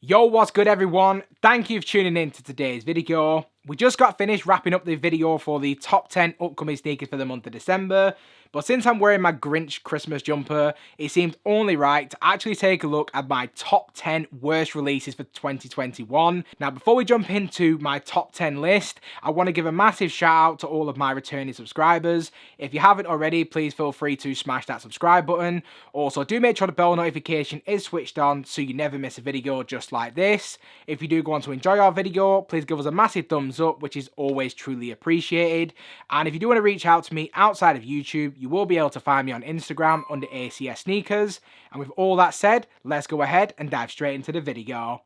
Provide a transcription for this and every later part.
Yo, what's good everyone? Thank you for tuning in to today's video. We just got finished wrapping up the video for the top 10 upcoming sneakers for the month of December, but since I'm wearing my Grinch Christmas jumper, it seemed only right to actually take a look at my top 10 worst releases for 2021. Now, before we jump into my top 10 list, I want to give a massive shout out to all of my returning subscribers. If you haven't already, please feel free to smash that subscribe button. Also, do make sure the bell notification is switched on so you never miss a video just like this. If you do go on to enjoy our video, please give us a massive thumbs up, which is always truly appreciated. And if you do want to reach out to me outside of YouTube, you will be able to find me on Instagram under ACS Sneakers. And with all that said, let's go ahead and dive straight into the video.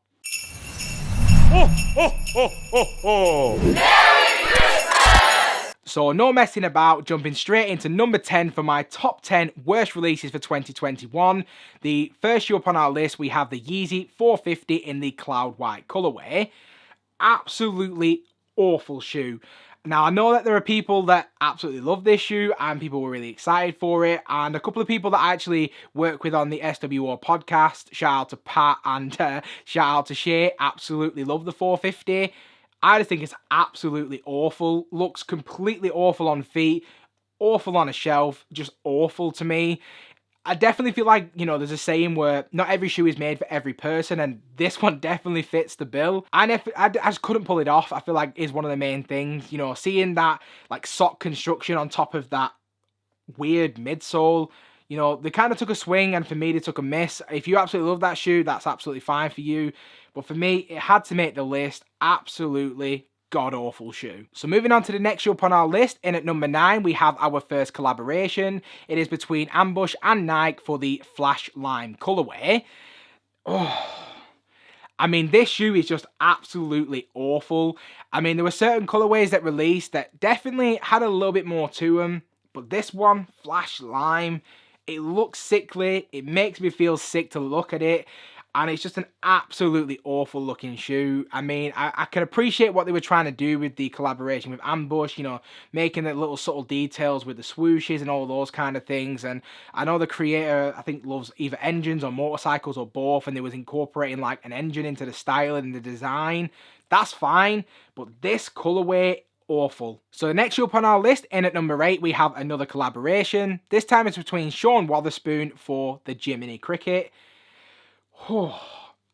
Ho, ho, ho, ho, ho. Merry Christmas! So no messing about, jumping straight into number 10 for my top 10 worst releases for 2021. The first shoe up on our list, we have the Yeezy 450 in the cloud white colorway. Absolutely awful shoe. Now, I know that there are people that absolutely love this shoe and people were really excited for it, and a couple of people that I actually work with on the SWO podcast, shout out to Pat and shout out to Shay, absolutely love the 450. I just think it's absolutely awful, looks completely awful on feet, awful on a shelf, just awful to me. I definitely feel like, you know, there's a saying where not every shoe is made for every person, and this one definitely fits the bill. And if I just couldn't pull it off, I feel like is one of the main things, you know, seeing that like sock construction on top of that weird midsole. You know, they kind of took a swing, and for me, they took a miss. If you absolutely love that shoe, that's absolutely fine for you. But for me, it had to make the list. Absolutely god-awful shoe. So moving on to the next shoe up on our list, in at number 9, we have our first collaboration. It is between Ambush and Nike for the Flash Lime colorway. Oh, I mean, this shoe is just absolutely awful. I mean, there were certain colorways that released that definitely had a little bit more to them, but this one, Flash Lime, it looks sickly. It makes me feel sick to look at it. And it's just an absolutely awful looking shoe. I mean, I can appreciate what they were trying to do with the collaboration with Ambush, you know, making the little subtle details with the swooshes and all those kind of things. And I know the creator, I think, loves either engines or motorcycles or both, and they was incorporating like an engine into the style and the design. That's fine, but this colorway, awful. So the next shoe up on our list, in at number 8, we have another collaboration. This time it's between Sean Witherspoon for the Jiminy Cricket. Oh,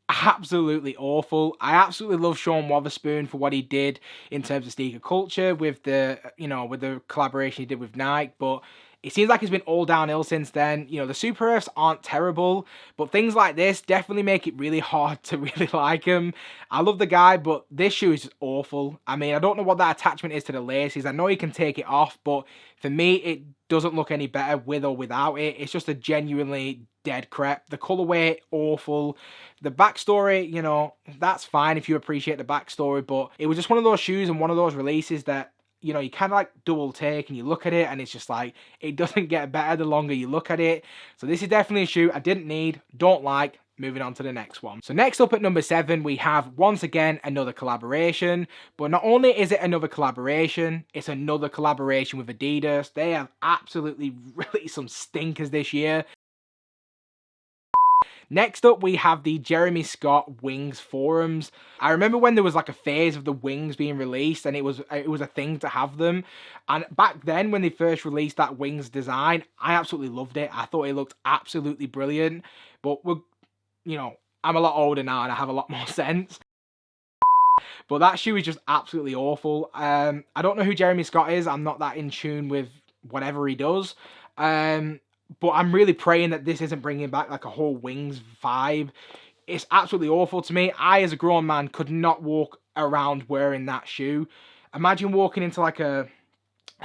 absolutely awful. I absolutely love Sean Witherspoon for what he did in terms of sneaker culture with the, you know, with the collaboration he did with Nike, but it seems like it's been all downhill since then. You know, the Super Earths aren't terrible, but things like this definitely make it really hard to really like him. I love the guy, but this shoe is just awful. I mean, I don't know what that attachment is to the laces. I know you can take it off, but for me, it doesn't look any better with or without it. It's just a genuinely dead crap. The colorway, awful. The backstory, you know, that's fine if you appreciate the backstory, but it was just one of those shoes and one of those releases that, you know, you kind of like double take and you look at it and it's just like, it doesn't get better the longer you look at it. So this is definitely a shoe I didn't need, don't like. Moving on to the next one. So next up at number 7, we have once again another collaboration. But not only is it another collaboration, it's another collaboration with Adidas. They have absolutely released some stinkers this year. Next up, we have the Jeremy Scott Wings Forums. I remember when there was like a phase of the Wings being released and it was a thing to have them. And back then, when they first released that Wings design, I absolutely loved it. I thought it looked absolutely brilliant. But you know, I'm a lot older now and I have a lot more sense. But that shoe is just absolutely awful. I don't know who Jeremy Scott is. I'm not that in tune with whatever he does. But I'm really praying that this isn't bringing back like a whole Wings vibe. It's absolutely awful to me. I, as a grown man, could not walk around wearing that shoe. Imagine walking into like a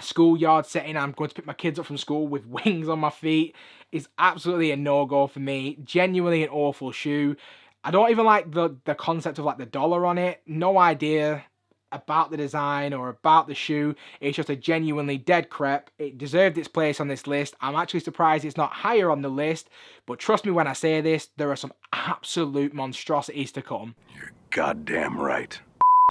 schoolyard setting. I'm going to pick my kids up from school with Wings on my feet. It's absolutely a no-go for me. Genuinely an awful shoe. I don't even like the concept of like the dollar on it. No idea about the design or about the shoe. It's just a genuinely dead crap. It deserved its place on this list. I'm actually surprised it's not higher on the list, but trust me when I say this, there are some absolute monstrosities to come. You're goddamn right.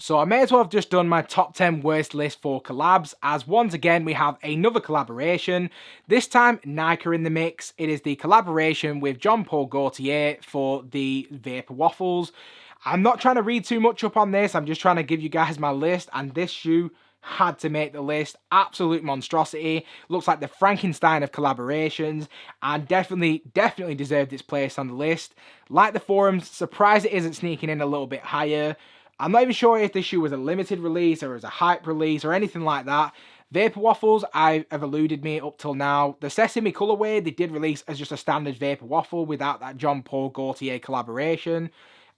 So I may as well have just done my top 10 worst list for collabs, as once again we have another collaboration. This time Nike are in the mix. It is the collaboration with John Paul Gautier for the Vapor Waffles. I'm not trying to read too much up on this. I'm just trying to give you guys my list, and this shoe had to make the list. Absolute monstrosity. Looks like the Frankenstein of collaborations, and definitely deserved its place on the list. Like the forums, surprised it isn't sneaking in a little bit higher. I'm not even sure if this shoe was a limited release or as a hype release or anything like that. Vapor Waffles have eluded me up till now. The Sesame colorway they did release as just a standard Vapor Waffle without that John Paul Gautier collaboration.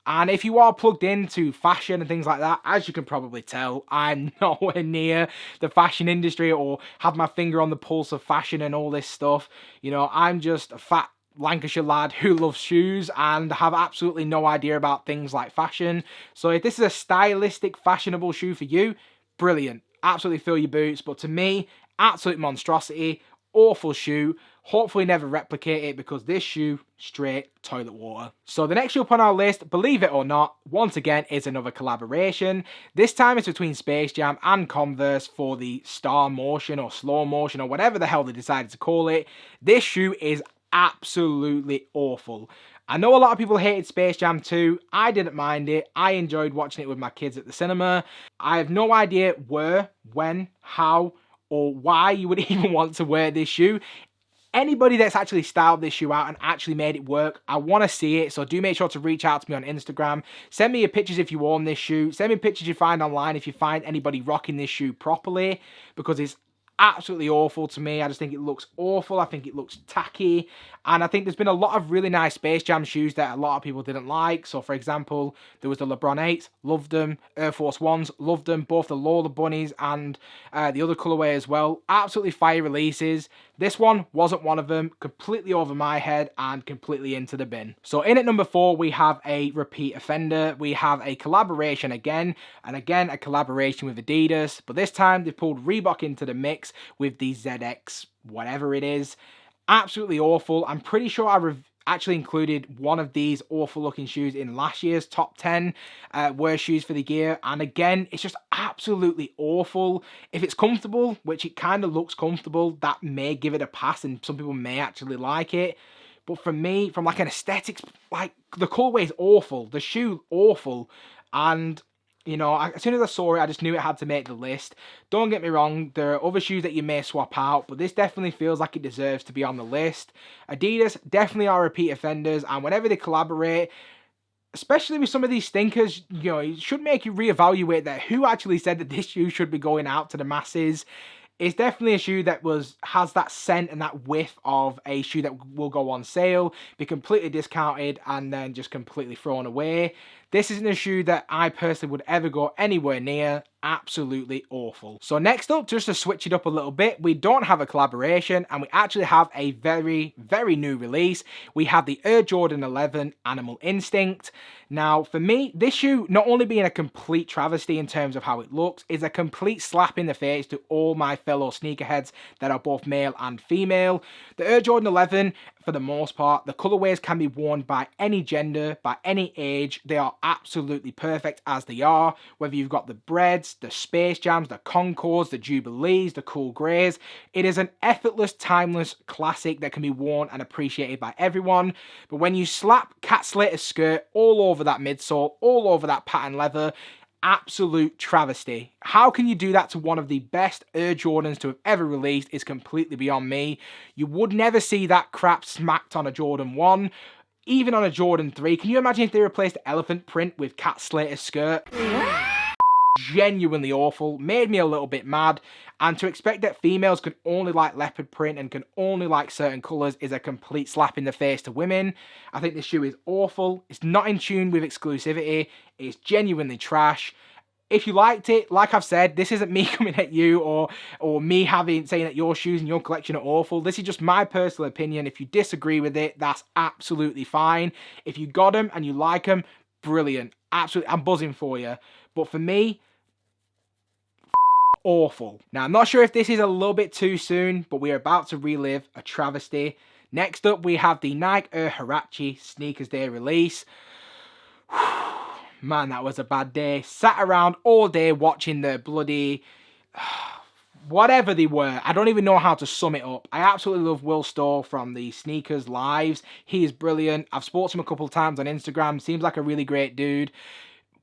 And if you are plugged into fashion and things like that, as you can probably tell, I'm nowhere near the fashion industry or have my finger on the pulse of fashion and all this stuff. You know, I'm just a fat Lancashire lad who loves shoes and have absolutely no idea about things like fashion. So if this is a stylistic, fashionable shoe for you, brilliant. Absolutely fill your boots. But to me, absolute monstrosity. Awful shoe. Hopefully never replicate it, because this shoe, straight toilet water. So the next shoe up on our list, believe it or not, once again is another collaboration. This time it's between Space Jam and Converse for the Star Motion or Slow Motion or whatever the hell they decided to call it. This shoe is absolutely awful. I know a lot of people hated Space Jam 2. I didn't mind it. I enjoyed watching it with my kids at the cinema. I have no idea where, when, how, or why you would even want to wear this shoe. Anybody that's actually styled this shoe out and actually made it work, I want to see it. So do make sure to reach out to me on Instagram. Send me your pictures if you own this shoe. Send me pictures you find online if you find anybody rocking this shoe properly, because it's absolutely awful to me. I just think it looks awful. I think it looks tacky. And I think there's been a lot of really nice Space Jam shoes that a lot of people didn't like. So, for example, there was the LeBron 8s, loved them. Air Force 1s, loved them. Both the Lola Bunnies and the other colorway as well. Absolutely fire releases. This one wasn't one of them. Completely over my head and completely into the bin. So in at number 4, we have a repeat offender. We have a collaboration again. And again, a collaboration with Adidas. But this time, they pulled Reebok into the mix with the ZX, whatever it is. Absolutely awful. I'm pretty sure I actually included one of these awful looking shoes in last year's top 10 worst shoes for the year. And again, it's just absolutely awful. If it's comfortable, which it kind of looks comfortable, that may give it a pass and some people may actually like it. But for me, from like an aesthetics, like the colorway is awful. The shoe, awful. And you know, as soon as I saw it, I just knew it had to make the list. Don't get me wrong, there are other shoes that you may swap out, but this definitely feels like it deserves to be on the list. Adidas definitely are repeat offenders, and whenever they collaborate, especially with some of these stinkers, you know, it should make you reevaluate that who actually said that this shoe should be going out to the masses. It's definitely a shoe that has that scent and that whiff of a shoe that will go on sale, be completely discounted, and then just completely thrown away. This isn't a shoe that I personally would ever go anywhere near. Absolutely awful. So next up, just to switch it up a little bit, we don't have a collaboration and we actually have a very, very new release. We have the Air Jordan 11 Animal Instinct. Now, for me, this shoe, not only being a complete travesty in terms of how it looks, is a complete slap in the face to all my fellow sneakerheads that are both male and female. The Air Jordan 11, for the most part, the colorways can be worn by any gender, by any age. They are absolutely perfect as they are, whether you've got the Breads, the Space Jams, the Concords, the Jubilees, the Cool Greys. It is an effortless, timeless classic that can be worn and appreciated by everyone. But when you slap Cat Slater's skirt all over that midsole, all over that pattern leather, absolute travesty. How can you do that to one of the best Air Jordans to have ever released is completely beyond me. You would never see that crap smacked on a Jordan 1. Even on a Jordan 3. Can you imagine if they replaced the elephant print with Cat Slater's skirt? Genuinely awful. Made me a little bit mad. And to expect that females can only like leopard print and can only like certain colours is a complete slap in the face to women. I think this shoe is awful. It's not in tune with exclusivity. It's genuinely trash. If you liked it, like I've said, this isn't me coming at you or me saying that your shoes and your collection are awful. This is just my personal opinion. If you disagree with it, that's absolutely fine. If you got them and you like them, brilliant. Absolutely, I'm buzzing for you. But for me, awful. Now, I'm not sure if this is a little bit too soon, but we're about to relive a travesty. Next up, we have the Nike Air Harachi Sneakers Day release. Man, that was a bad day. Sat around all day watching the bloody whatever they were, I don't even know how to sum it up. I absolutely love Will Storr from the Sneakers Lives. He is brilliant. I've spoken to him a couple of times on Instagram. Seems like a really great dude.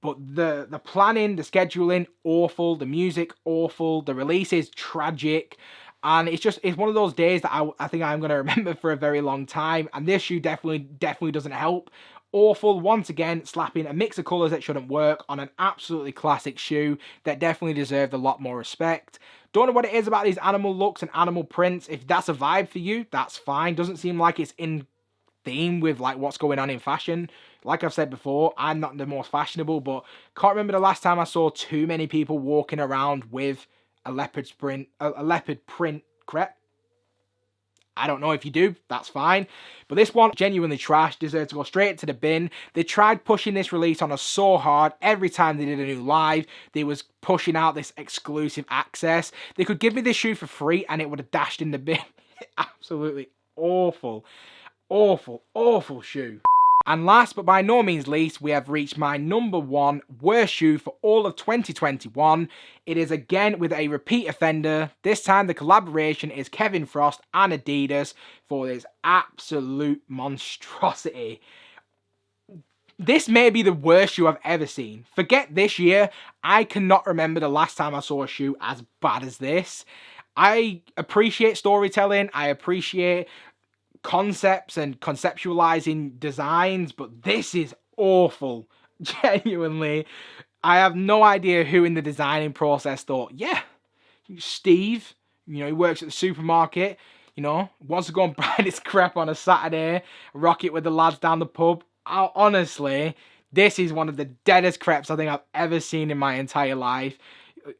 But the planning, the scheduling, awful. The music, awful. The release is tragic. And it's one of those days that I think I'm going to remember for a very long time. And this shoe definitely doesn't help. Awful, once again, slapping a mix of colours that shouldn't work on an absolutely classic shoe that definitely deserved a lot more respect. Don't know what it is about these animal looks and animal prints. If that's a vibe for you, that's fine. Doesn't seem like it's in theme with like what's going on in fashion. Like I've said before, I'm not the most fashionable, but can't remember the last time I saw too many people walking around with a leopard print crepe. I don't know if you do, that's fine. But this one, genuinely trash, deserves to go straight to the bin. They tried pushing this release on us so hard. Every time they did a new live, they was pushing out this exclusive access. They could give me this shoe for free and it would have dashed in the bin. Absolutely awful. Awful, awful shoe. And last but by no means least, we have reached my number one worst shoe for all of 2021. It is again with a repeat offender. This time the collaboration is Kevin Frost and Adidas for this absolute monstrosity. This may be the worst shoe I've ever seen. Forget this year, I cannot remember the last time I saw a shoe as bad as this. I appreciate storytelling, I appreciate concepts and conceptualizing designs, but this is awful. Genuinely, I have no idea who in the designing process thought, yeah, Steve, you know, he works at the supermarket, you know, wants to go and buy this crap on a Saturday, rock it with the lads down the pub. Honestly, this is one of the deadest crepes I think I've ever seen in my entire life.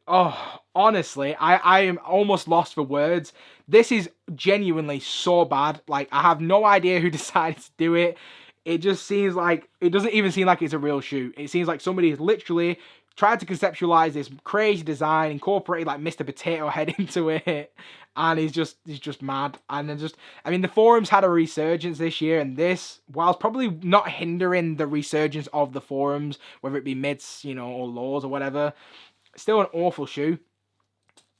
Oh, honestly, I am almost lost for words. This is genuinely so bad. Like, I have no idea who decided to do it. It just seems like, it doesn't even seem like it's a real shoe. It seems like somebody has literally tried to conceptualize this crazy design, incorporated like Mr. Potato Head into it, and he's just mad. And then I mean, the forums had a resurgence this year, and this, whilst probably not hindering the resurgence of the forums, whether it be mids, you know, or lows or whatever, still an awful shoe.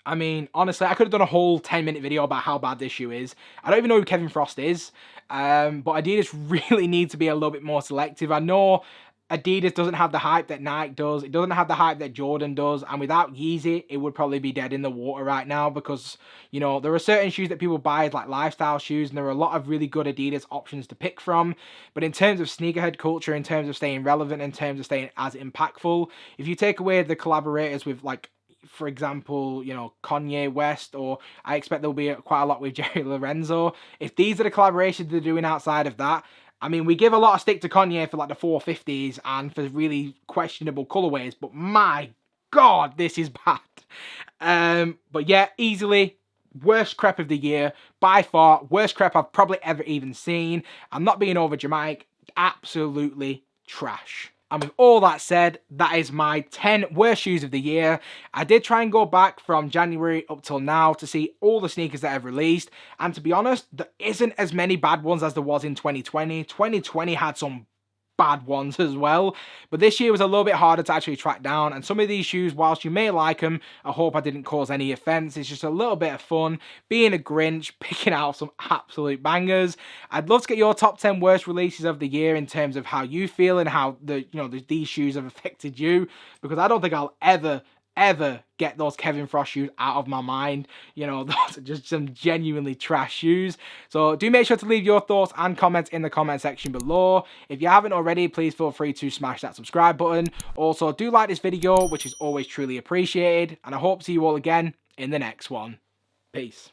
I mean, honestly, I could have done a whole 10-minute video about how bad this shoe is. I don't even know who Kevin Frost is, but Adidas really need to be a little bit more selective. I know Adidas doesn't have the hype that Nike does. It doesn't have the hype that Jordan does. And without Yeezy, it would probably be dead in the water right now because, you know, there are certain shoes that people buy as like lifestyle shoes, and there are a lot of really good Adidas options to pick from. But in terms of sneakerhead culture, in terms of staying relevant, in terms of staying as impactful, if you take away the collaborators with, like, for example, you know, Kanye West, or I expect there'll be quite a lot with Jerry Lorenzo. If these are the collaborations they're doing outside of that, I mean, we give a lot of stick to Kanye for like the 450s and for really questionable colorways, but my God, this is bad. But yeah, easily worst crep of the year, by far, worst crep I've probably ever even seen. I'm not being over dramatic, absolutely trash. And with all that said, that is my 10 worst shoes of the year. I did try and go back from January up till now to see all the sneakers that I've released. And to be honest, there isn't as many bad ones as there was in 2020. 2020 had some bad ones as well. But this year was a little bit harder to actually track down. And some of these shoes, whilst you may like them, I hope I didn't cause any offense. It's just a little bit of fun, being a Grinch, picking out some absolute bangers. I'd love to get your top 10 worst releases of the year in terms of how you feel and how these shoes have affected you. Because I don't think I'll ever get those Kevin Frost shoes out of my mind. You know, those are just some genuinely trash shoes. So do make sure to leave your thoughts and comments in the comment section below. If you haven't already, please feel free to smash that subscribe button. Also, do like this video, which is always truly appreciated. And I hope to see you all again in the next one. Peace.